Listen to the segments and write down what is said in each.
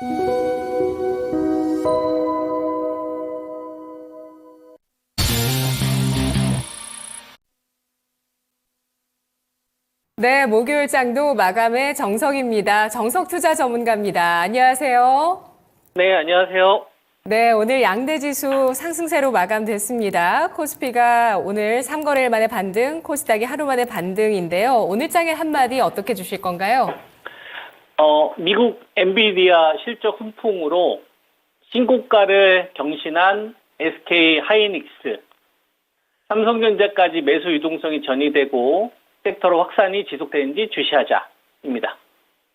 네, 목요일장도 마감의 정석입니다. 정석투자 전문가입니다. 안녕하세요. 네, 안녕하세요. 네, 오늘 양대지수 상승세로 마감됐습니다. 코스피가 오늘 3거래일 만에 반등, 코스닥이 하루 만에 반등인데요. 오늘 장의 한마디 어떻게 주실 건가요? 미국 엔비디아 실적 훈풍으로 신고가를 경신한 SK 하이닉스, 삼성전자까지 매수 유동성이 전이되고 섹터로 확산이 지속되는지 주시하자입니다.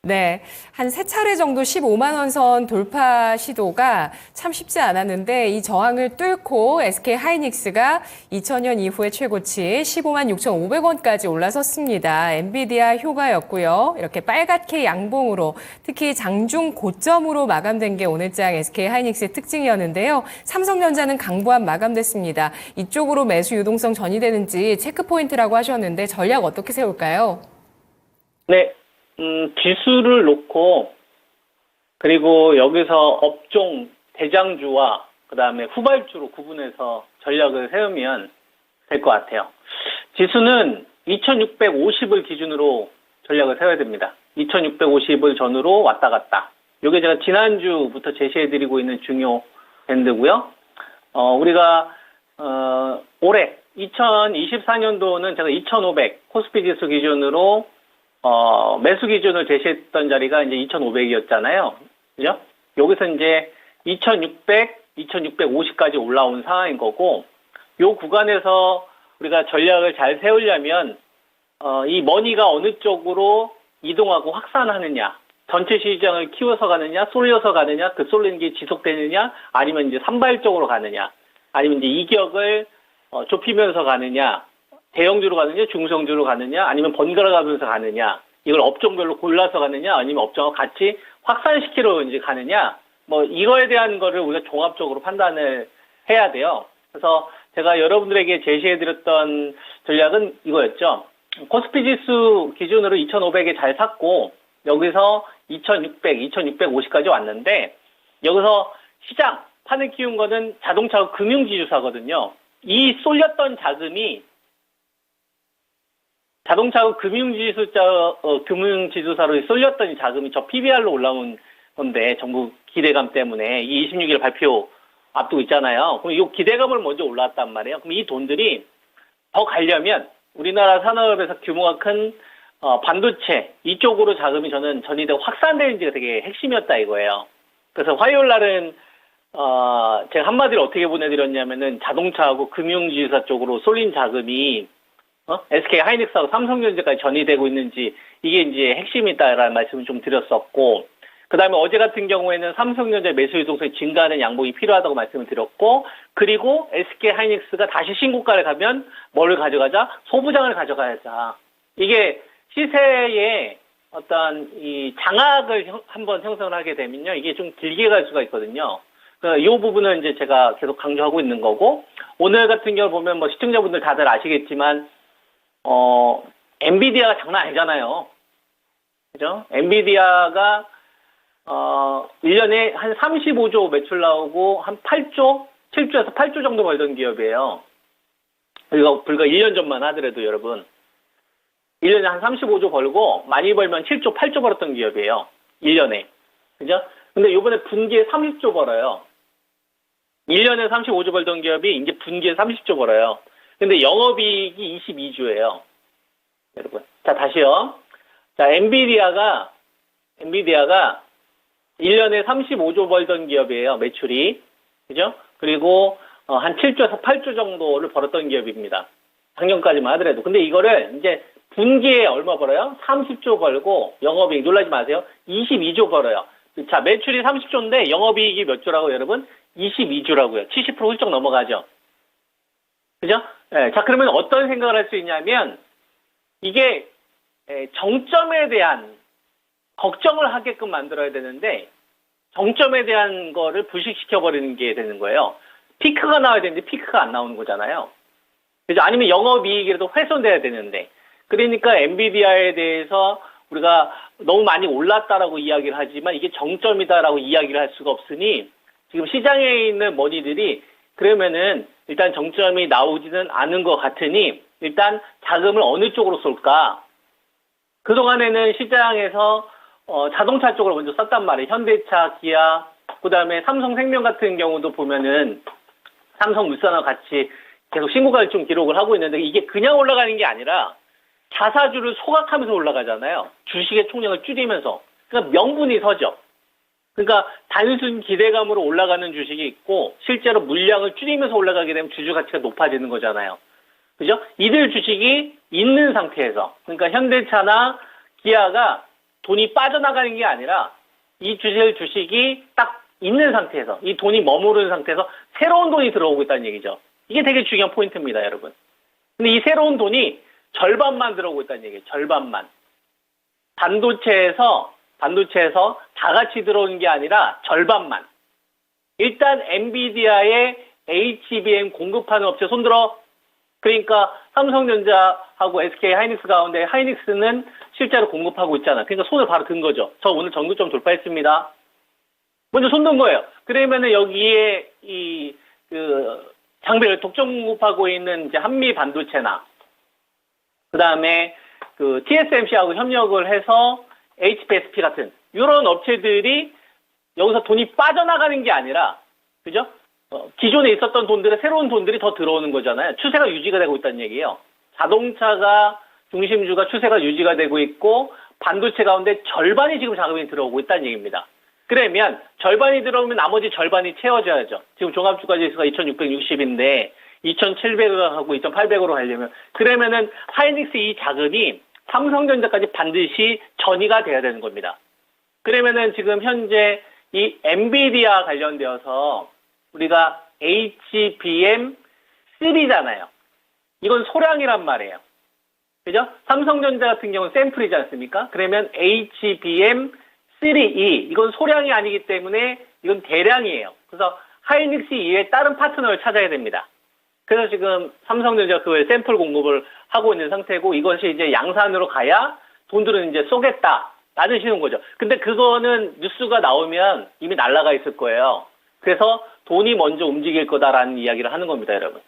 네, 한 세 차례 정도 15만 원 선 돌파 시도가 참 쉽지 않았는데 이 저항을 뚫고 SK 하이닉스가 2000년 이후의 최고치 15만 6,500원까지 올라섰습니다. 엔비디아 효과였고요. 이렇게 빨갛게 양봉으로 특히 장중 고점으로 마감된 게 오늘장 SK 하이닉스의 특징이었는데요. 삼성전자는 강보합 마감됐습니다. 이쪽으로 매수 유동성 전이되는지 체크 포인트라고 하셨는데 전략 어떻게 세울까요? 네. 지수를 놓고 그리고 여기서 업종 대장주와 그다음에 후발주로 구분해서 전략을 세우면 될 것 같아요. 지수는 2650을 기준으로 전략을 세워야 됩니다. 2650을 전후로 왔다 갔다. 이게 제가 지난주부터 제시해드리고 있는 중요 밴드고요. 우리가 올해 2024년도는 제가 2500 코스피 지수 기준으로 매수 기준을 제시했던 자리가 이제 2,500이었잖아요. 그죠? 여기서 이제 2,600, 2,650까지 올라온 상황인 거고, 요 구간에서 우리가 전략을 잘 세우려면, 이 머니가 어느 쪽으로 이동하고 확산하느냐, 전체 시장을 키워서 가느냐, 쏠려서 가느냐, 그 쏠리는 게 지속되느냐, 아니면 이제 산발적으로 가느냐, 아니면 이제 이격을 좁히면서 가느냐, 대형주로 가느냐, 중성주로 가느냐, 아니면 번갈아 가면서 가느냐, 이걸 업종별로 골라서 가느냐, 아니면 업종과 같이 확산시키러 이제 가느냐, 뭐, 이거에 대한 거를 우리가 종합적으로 판단을 해야 돼요. 그래서 제가 여러분들에게 제시해드렸던 전략은 이거였죠. 코스피 지수 기준으로 2,500에 잘 샀고, 여기서 2,600, 2,650까지 왔는데, 여기서 시장, 판을 키운 거는 자동차 금융지주사거든요. 이 쏠렸던 자금이 자동차하고 금융지주사로 쏠렸던 이 자금이 저 PBR로 올라온 건데, 정부 기대감 때문에 이 26일 발표 앞두고 있잖아요. 그럼 이 기대감을 먼저 올라왔단 말이에요. 그럼 이 돈들이 더 가려면 우리나라 산업에서 규모가 큰 반도체 이쪽으로 자금이 저는 전이되고 확산되는지가 되게 핵심이었다 이거예요. 그래서 화요일 날은 제가 한마디로 어떻게 보내드렸냐면은 자동차하고 금융지주사 쪽으로 쏠린 자금이 SK 하이닉스하고 삼성전자까지 전이되고 있는지 이게 이제 핵심이다라는 말씀을 좀 드렸었고, 그 다음에 어제 같은 경우에는 삼성전자 매수 유동성이 증가하는 양봉이 필요하다고 말씀을 드렸고, 그리고 SK 하이닉스가 다시 신고가를 가면 뭐를 가져가자? 소부장을 가져가자. 이게 시세에 어떤 이 장악을 한번 형성을 하게 되면요, 이게 좀 길게 갈 수가 있거든요. 이 부분은 이제 제가 계속 강조하고 있는 거고, 오늘 같은 경우 보면 뭐 시청자분들 다들 아시겠지만 엔비디아가 장난 아니잖아요. 그죠? 엔비디아가 1년에 한 35조 매출 나오고 한 8조, 7조에서 8조 정도 벌던 기업이에요. 이거 불과 1년 전만 하더라도 여러분 1년에 한 35조 벌고 많이 벌면 7조, 8조 벌었던 기업이에요. 1년에. 그죠? 근데 이번에 분기에 30조 벌어요. 1년에 35조 벌던 기업이 이제 분기에 30조 벌어요. 근데 영업이익이 22조예요. 여러분. 자, 다시요. 자, 엔비디아가 1년에 35조 벌던 기업이에요. 매출이. 그죠? 그리고 한 7조에서 8조 정도를 벌었던 기업입니다. 작년까지만 하더라도. 근데 이거를 이제 분기에 얼마 벌어요? 30조 벌고 영업이익 놀라지 마세요. 22조 벌어요. 자, 매출이 30조인데 영업이익이 몇 조라고 여러분? 22조라고요. 70% 훌쩍 넘어가죠. 그죠? 네, 자, 그러면 어떤 생각을 할 수 있냐면, 이게 정점에 대한 걱정을 하게끔 만들어야 되는데, 정점에 대한 거를 불식시켜버리는 게 되는 거예요. 피크가 나와야 되는데 피크가 안 나오는 거잖아요. 그죠? 아니면 영업이익이라도 훼손돼야 되는데. 그러니까 엔비디아에 대해서 우리가 너무 많이 올랐다라고 이야기를 하지만 이게 정점이다라고 이야기를 할 수가 없으니 지금 시장에 있는 머니들이 그러면은 일단 정점이 나오지는 않은 것 같으니 일단 자금을 어느 쪽으로 쏠까? 그동안에는 시장에서 자동차 쪽으로 먼저 썼단 말이에요. 현대차, 기아, 그다음에 삼성생명 같은 경우도 보면은 삼성물산과 같이 계속 신고가를 좀 기록을 하고 있는데 이게 그냥 올라가는 게 아니라 자사주를 소각하면서 올라가잖아요. 주식의 총량을 줄이면서. 그러니까 명분이 서죠. 그러니까 단순 기대감으로 올라가는 주식이 있고 실제로 물량을 줄이면서 올라가게 되면 주주 가치가 높아지는 거잖아요. 그죠? 이들 주식이 있는 상태에서 그러니까 현대차나 기아가 돈이 빠져나가는 게 아니라 이 주식이 딱 있는 상태에서 이 돈이 머무르는 상태에서 새로운 돈이 들어오고 있다는 얘기죠. 이게 되게 중요한 포인트입니다, 여러분. 근데 이 새로운 돈이 절반만 들어오고 있다는 얘기예요. 절반만. 반도체에서 다 같이 들어오는 게 아니라 절반만. 일단 엔비디아의 HBM 공급하는 업체 손들어. 그러니까 삼성전자하고 SK 하이닉스 가운데 하이닉스는 실제로 공급하고 있잖아. 그러니까 손을 바로 든 거죠. 저 오늘 전고점 돌파했습니다. 먼저 손 든 거예요. 그러면은 여기에 장비를 독점 공급하고 있는 이제 한미 반도체나 그 다음에 TSMC하고 협력을 해서 HPSP 같은 이런 업체들이 여기서 돈이 빠져나가는 게 아니라 그죠? 기존에 있었던 돈들의 새로운 돈들이 더 들어오는 거잖아요. 추세가 유지가 되고 있다는 얘기예요. 자동차가 중심주가 추세가 유지가 되고 있고 반도체 가운데 절반이 지금 자금이 들어오고 있다는 얘기입니다. 그러면 절반이 들어오면 나머지 절반이 채워져야죠. 지금 종합주가 지수가 2660인데 2700하고 2800으로 가려면 그러면은 하이닉스 이 자금이 삼성전자까지 반드시 전이가 돼야 되는 겁니다. 그러면은 지금 현재 이 엔비디아 관련되어서 우리가 HBM3잖아요. 이건 소량이란 말이에요. 그죠? 삼성전자 같은 경우는 샘플이지 않습니까? 그러면 HBM3E 이건 소량이 아니기 때문에 이건 대량이에요. 그래서 하이닉스 이외에 다른 파트너를 찾아야 됩니다. 그래서 지금 삼성전자가 그 샘플 공급을 하고 있는 상태고 이것이 이제 양산으로 가야 돈들은 이제 쏘겠다라는 식인 거죠. 근데 그거는 뉴스가 나오면 이미 날아가 있을 거예요. 그래서 돈이 먼저 움직일 거다라는 이야기를 하는 겁니다, 여러분.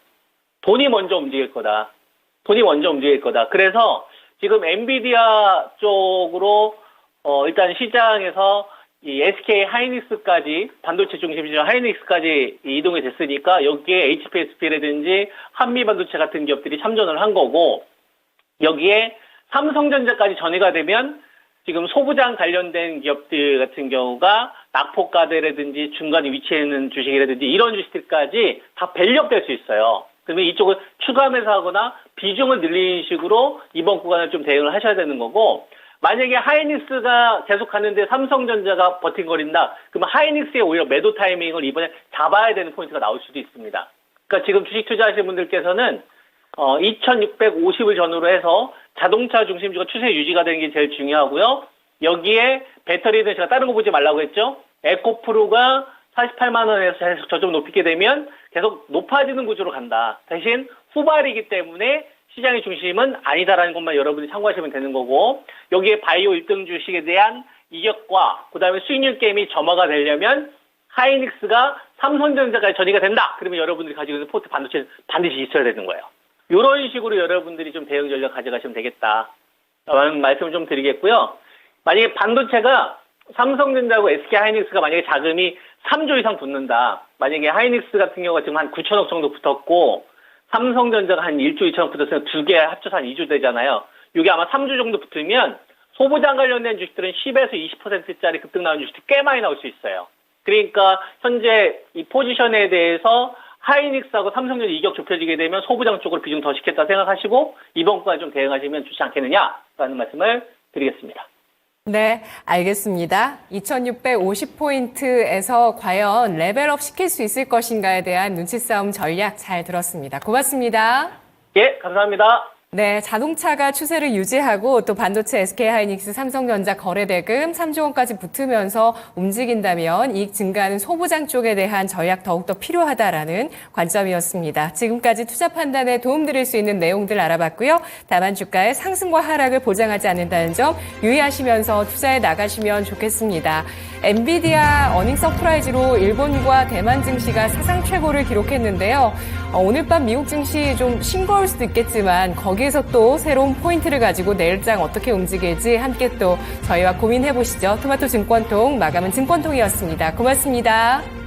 돈이 먼저 움직일 거다. 그래서 지금 엔비디아 쪽으로 일단 시장에서 이 SK 하이닉스까지 반도체 중심주 하이닉스까지 이동이 됐으니까 여기에 HPSP라든지 한미 반도체 같은 기업들이 참전을 한 거고 여기에 삼성전자까지 전이가 되면 지금 소부장 관련된 기업들 같은 경우가 낙폭과대라든지 중간에 위치해 있는 주식이라든지 이런 주식들까지 다 밸류업될 수 있어요. 그러면 이쪽을 추가 매수하거나 비중을 늘리는 식으로 이번 구간을 좀 대응을 하셔야 되는 거고 만약에 하이닉스가 계속 가는데 삼성전자가 버틴거린다. 그러면 하이닉스의 오히려 매도 타이밍을 이번에 잡아야 되는 포인트가 나올 수도 있습니다. 그러니까 지금 주식 투자하시는 분들께서는 2650을 전후로 해서 자동차 중심주가 추세 유지가 되는 게 제일 중요하고요. 여기에 배터리는 제가 다른 거 보지 말라고 했죠. 에코프로가 48만 원에서 계속 저점 높이게 되면 계속 높아지는 구조로 간다. 대신 후발이기 때문에 시장의 중심은 아니다라는 것만 여러분이 참고하시면 되는 거고 여기에 바이오 1등 주식에 대한 이격과 그다음에 수익률 게임이 점화가 되려면 하이닉스가 삼성전자까지 전이가 된다. 그러면 여러분들이 가지고 있는 포트 반도체는 반드시 있어야 되는 거예요. 이런 식으로 여러분들이 좀 대응 전략 가져가시면 되겠다. 라는 말씀을 좀 드리겠고요. 만약에 반도체가 삼성전자하고 SK 하이닉스가 만약에 자금이 3조 이상 붙는다. 만약에 하이닉스 같은 경우가 지금 한 9천억 정도 붙었고 삼성전자가 한 1조 2천억 붙었으면 두 개 합쳐서 한 2조 되잖아요. 이게 아마 3조 정도 붙으면 소부장 관련된 주식들은 10에서 20%짜리 급등 나오는 주식들이 꽤 많이 나올 수 있어요. 그러니까 현재 이 포지션에 대해서 하이닉스하고 삼성전자 이격 좁혀지게 되면 소부장 쪽으로 비중 더 시켰다 생각하시고 이번 구간에 좀 대응하시면 좋지 않겠느냐라는 말씀을 드리겠습니다. 네, 알겠습니다. 2650포인트에서 과연 레벨업 시킬 수 있을 것인가에 대한 눈치 싸움 전략 잘 들었습니다. 고맙습니다. 예, 감사합니다. 네, 자동차가 추세를 유지하고 또 반도체 SK하이닉스, 삼성전자 거래대금 3조 원까지 붙으면서 움직인다면 이익 증가하는 소부장 쪽에 대한 전략 더욱더 필요하다라는 관점이었습니다. 지금까지 투자 판단에 도움드릴 수 있는 내용들 알아봤고요. 다만 주가의 상승과 하락을 보장하지 않는다는 점 유의하시면서 투자에 나가시면 좋겠습니다. 엔비디아 어닝 서프라이즈로 일본과 대만 증시가 사상 최고를 기록했는데요. 오늘 밤 미국 증시 좀 싱거울 수도 있겠지만 거기에서 또 새로운 포인트를 가지고 내일장 어떻게 움직일지 함께 또 저희와 고민해 보시죠. 토마토 증권통 마감은 증권통이었습니다. 고맙습니다.